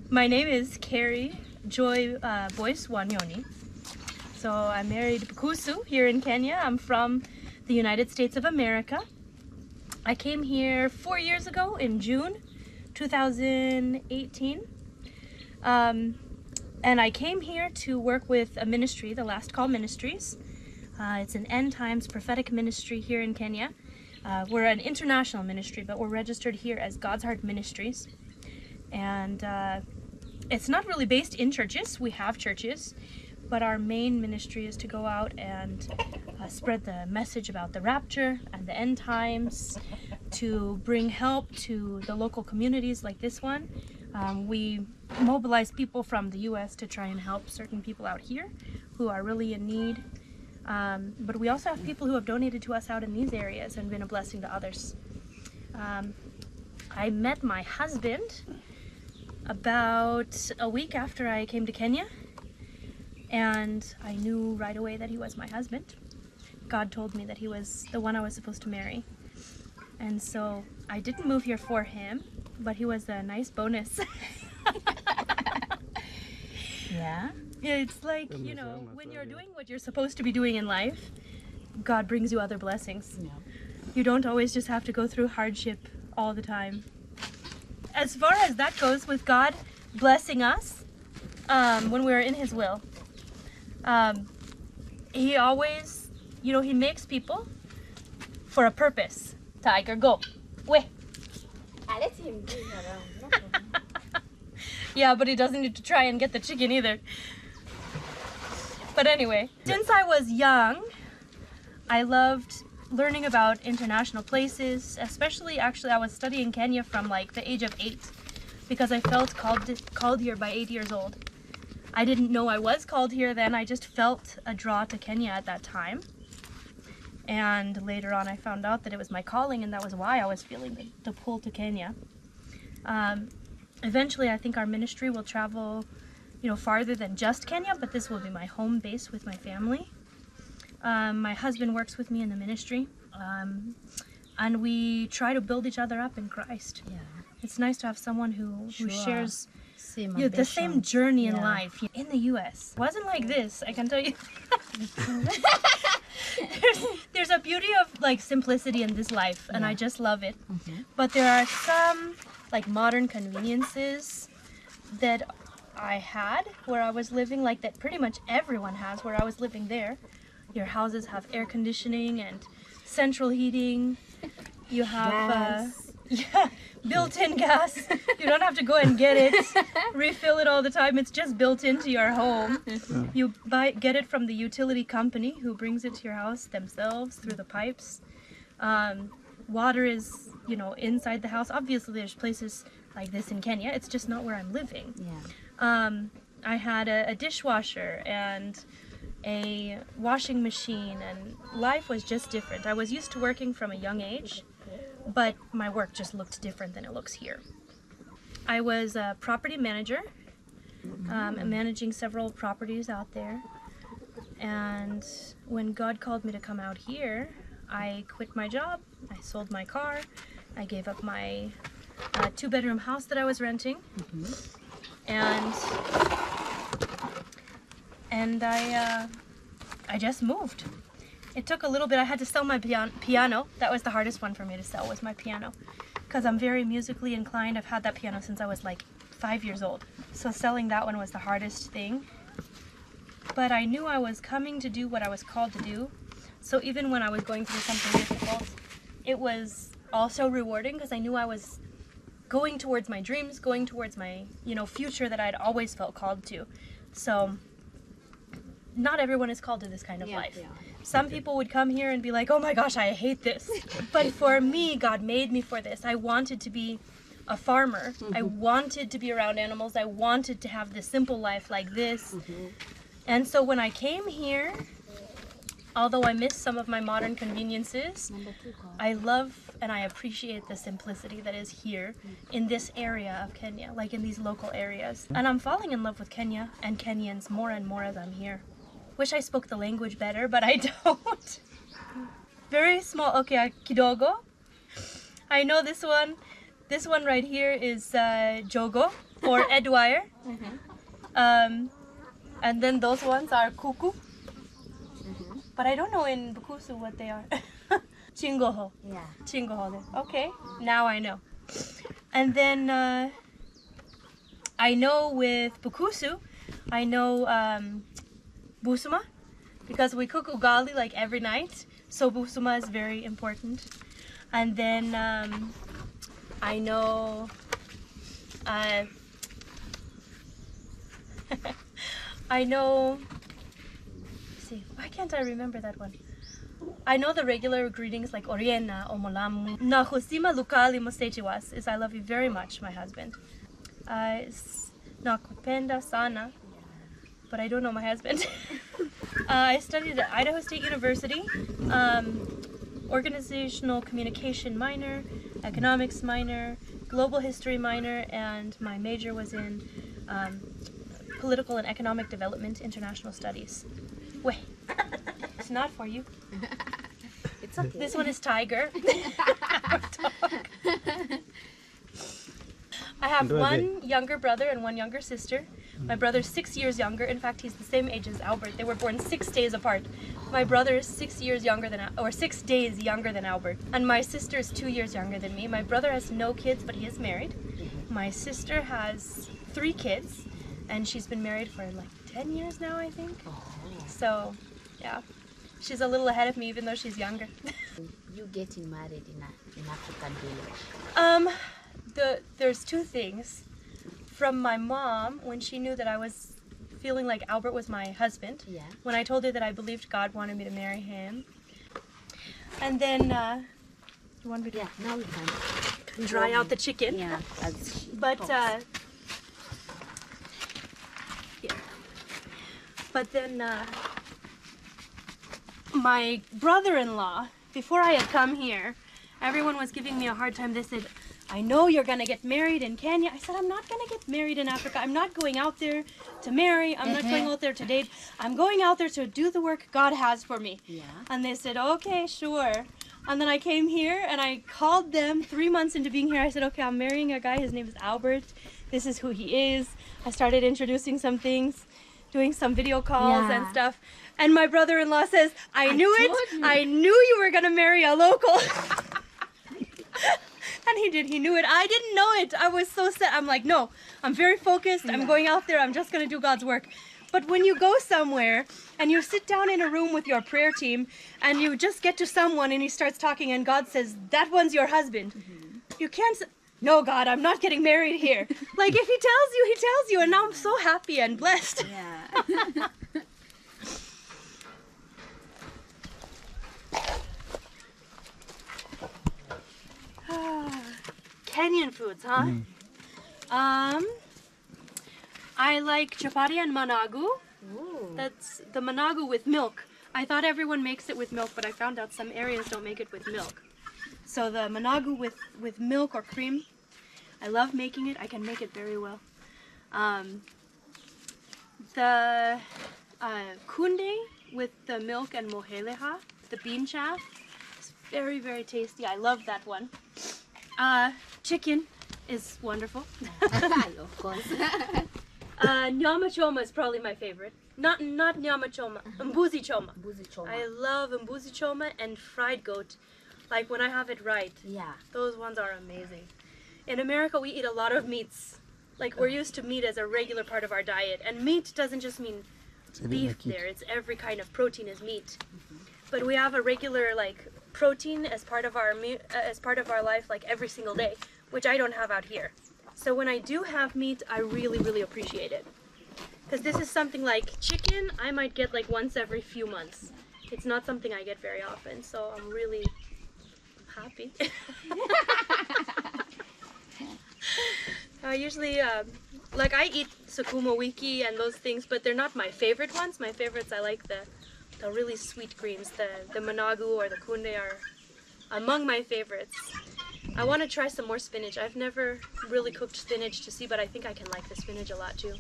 My name is Carrie Joy Boyce Wanyoni. So I'm married to Bukusu here in Kenya. I'm from the United States of America. I came here 4 years ago in June 2018. And I came here to work with a ministry, the Last Call Ministries. It's an end times prophetic ministry here in Kenya. We're an international ministry, but we're registered here as God's Heart Ministries. And it's not really based in churches. We have churches, but our main ministry is to go out and spread the message about the rapture and the end times, to bring help to the local communities like this one. We mobilize people from the US to try and help certain people out here who are really in need. But we also have people who have donated to us out in these areas and been a blessing to others. I met my husband about a week after I came to Kenya, and I knew right away that he was my husband. God told me that he was the one I was supposed to marry. And so I didn't move here for him, but he was a nice bonus. Yeah. It's like, you know, when you're doing what you're supposed to be doing in life, God brings you other blessings. Yeah. You don't always just have to go through hardship all the time. As far as that goes, with God blessing us when we're in His will, He always, you know, He makes people for a purpose. Tiger, go. Wait. I let him do it around. Yeah, but he doesn't need to try and get the chicken either. But anyway, since I was young, I loved learning about international places, especially actually I was studying Kenya from like the age of 8 because I felt called here by 8 years old. I didn't know I was called here then, I just felt a draw to Kenya at that time. And later on I found out that it was my calling, and that was why I was feeling the pull to Kenya. Eventually I think our ministry will travel, you know, farther than just Kenya, but this will be my home base with my family. My husband works with me in the ministry, and we try to build each other up in Christ. Yeah. It's nice to have someone who shares Same the same journey in Yeah. life. In the US, it wasn't like this, I can tell you. there's a beauty of like simplicity in this life, and I just love it. But there are some like modern conveniences that I had where I was living, like that pretty much everyone has where I was living there. Your houses have air conditioning and central heating. You have built-in gas. You don't have to go and get it, refill it all the time. It's just built into your home. You get it from the utility company who brings it to your house themselves through the pipes. Water is, you know, inside the house. Obviously, there's places like this in Kenya. It's just not where I'm living. Yeah. I had a dishwasher and a washing machine, and life was just different. I was used to working from a young age, but my work just looked different than it looks here. I was a property manager, managing several properties out there. And when God called me to come out here, I quit my job, I sold my car, I gave up my 2-bedroom house that I was renting, and I just moved. It took a little bit. I had to sell my piano. That was the hardest one for me to sell, was my piano, because I'm very musically inclined. I've had that piano since I was like 5 years old. So selling that one was the hardest thing. But I knew I was coming to do what I was called to do. So even when I was going through something difficult, it was also rewarding because I knew I was going towards my dreams, going towards my, you know, future that I'd always felt called to. So not everyone is called to this kind of life. Yeah. Some people would come here and be like, oh my gosh, I hate this. But for me, God made me for this. I wanted to be a farmer. I wanted to be around animals. I wanted to have this simple life like this. And so when I came here, although I miss some of my modern conveniences, I love and I appreciate the simplicity that is here in this area of Kenya, like in these local areas. And I'm falling in love with Kenya and Kenyans more and more as I'm here. Wish I spoke the language better, but I don't. Very small, okay, kidogo. I know this one. This one right here is Jogo or Edwire. And then those ones are Kuku. But I don't know in Bukusu what they are. Chingoho. Yeah. Chingoho. Okay, now I know. And then I know with Bukusu, I know Busuma, because we cook ugali like every night. So Busuma is very important. And then I know I know, see, why can't I remember that one? I know the regular greetings like Oriena, Omolamu. Nahusima lukali mosechiwas is I love you very much, my husband. Nakupenda sana, but I don't know my husband. I studied at Idaho State University, organizational communication minor, economics minor, global history minor, and my major was in political and economic development, international studies. Wait, it's not for you. It's okay. This one is Tiger. I have one younger brother and one younger sister. My brother's 6 years younger. In fact, he's the same age as Albert. They were born 6 days apart. My brother is 6 years younger than, or 6 days younger than Albert. And my sister is 2 years younger than me. My brother has no kids, but he is married. My sister has 3 kids, and she's been married for like 10 years now, I think. So, yeah. She's a little ahead of me, even though she's younger. You getting married in African village? There's 2 things. From my mom, when she knew that I was feeling like Albert was my husband, Yeah. when I told her that I believed God wanted me to marry him. And then, you want me to Yeah, now we can. dry out the chicken? Yeah, that's But, yeah. But then, my brother-in-law, before I had come here, everyone was giving me a hard time. They said, I know you're going to get married in Kenya. I said, I'm not going to get married in Africa. I'm not going out there to marry. I'm not going out there to date. I'm going out there to do the work God has for me. Yeah. And they said, okay, sure. And then I came here and I called them 3 months into being here. I said, okay, I'm marrying a guy. His name is Albert. This is who he is. I started introducing some things, doing some video calls and Yeah. stuff. And my brother-in-law says, I knew it. told you." I knew you were going to marry a local. And he did. He knew it. I didn't know it. I was so set. I'm like, no, I'm very focused. I'm going out there. I'm just going to do God's work. But when you go somewhere and you sit down in a room with your prayer team and you just get to someone and he starts talking and God says, that one's your husband. You can't say, no, God, I'm not getting married here. Like if he tells you, he tells you. And now I'm so happy and blessed. Yeah. Kenyan foods, huh? I like chapati and managu. Ooh. That's the managu with milk. I thought everyone makes it with milk, but I found out some areas don't make it with milk. So the managu with milk or cream, I love making it. I can make it very well. The kunde with the milk and moheleha, the bean chaff, is very, very tasty. I love that one. Chicken is wonderful. Of course. Nyama choma is probably my favorite. Not nyama choma, mbuzi choma. Buzi choma. I love mbuzi choma and fried goat. Like when I have it right, Yeah. those ones are amazing. In America, we eat a lot of meats. Like we're used to meat as a regular part of our diet, and meat doesn't just mean beef there. It's every kind of protein is meat. But we have a regular like protein as part of our life like every single day, which I don't have out here. So when I do have meat, I really, really appreciate it. Because this is something like chicken, I might get like once every few months. It's not something I get very often, so I'm really happy. Usually, like I eat sukuma wiki and those things, but they're not my favorite ones. My favorites, I like the really sweet greens. The managu or the kunde are among my favorites. I want to try some more spinach. I've never really cooked spinach to see, but I think I can like the spinach a lot too.